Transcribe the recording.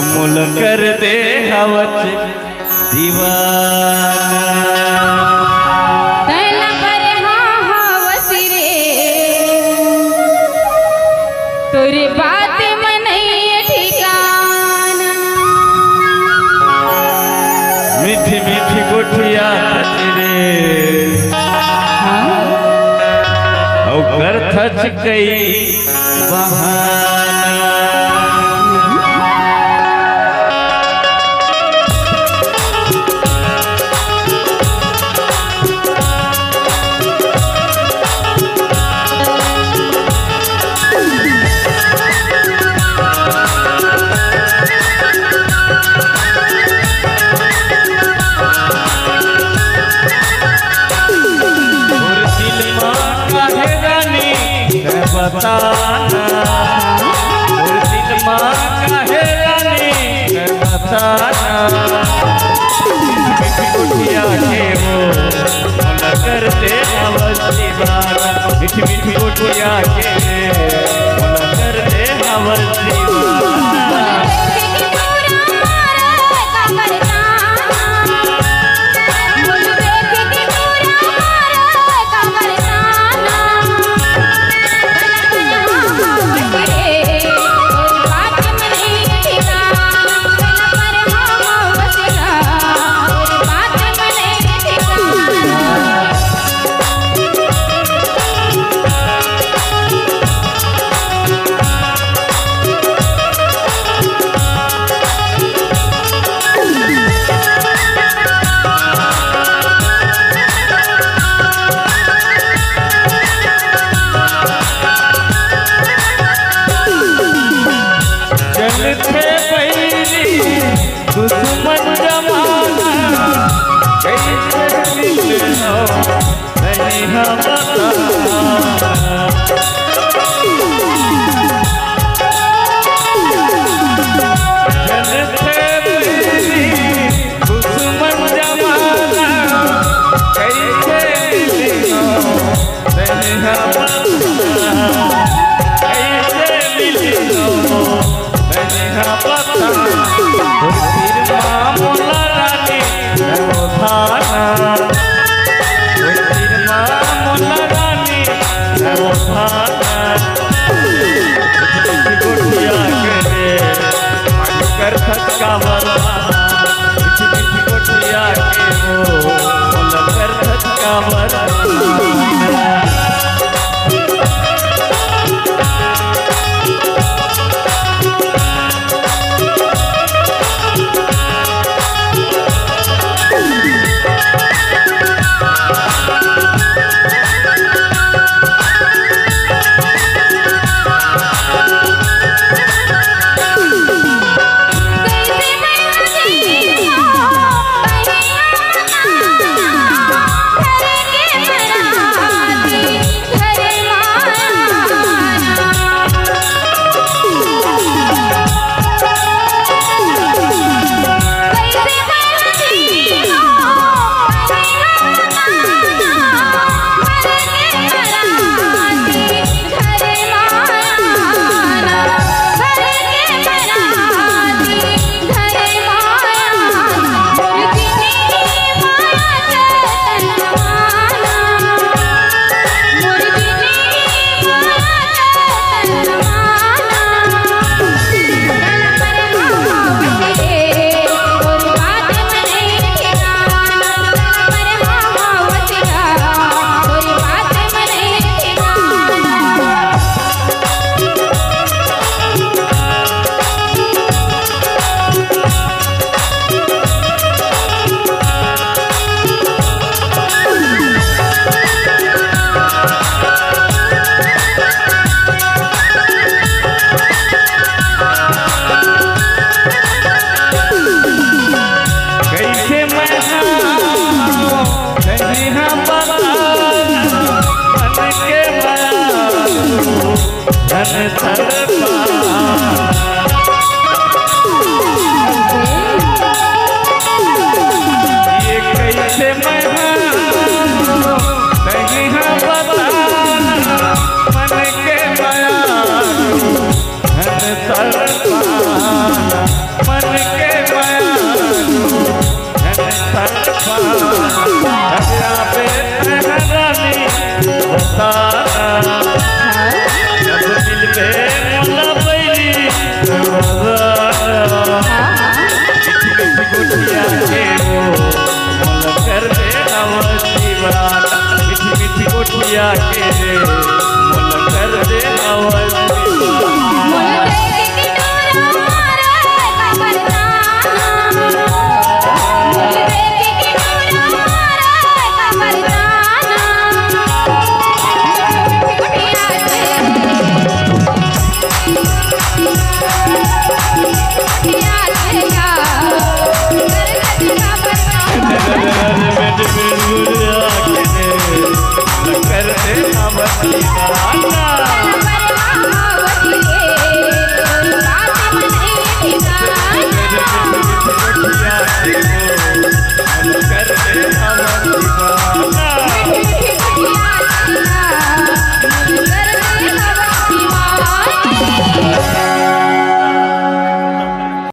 मुल कर दे हवच दीवाना तैल पर हवस रे तोरी बात में नहीं ठिकाना मीठी मीठी गोठिया रे और थच गई बहाना बताना और दिल माँ काहे रानी बताना मीठी गोठिया के वो मुल कर दे हवस दीवाना मीठी मीठी गोठिया के मुल कर दे हवस दीवाना दुश्मन जमाना कैसे मिलना नहीं हम दुश्मन जमाना कैसे मिलना नहीं हम कैसे मिलना नहीं हम मोला रानी धाना मोला रानी धाना गोठिया के कर थका बरवाना गोठिया के वो मुल कर थका बरवाना मन के माया धन तड़पा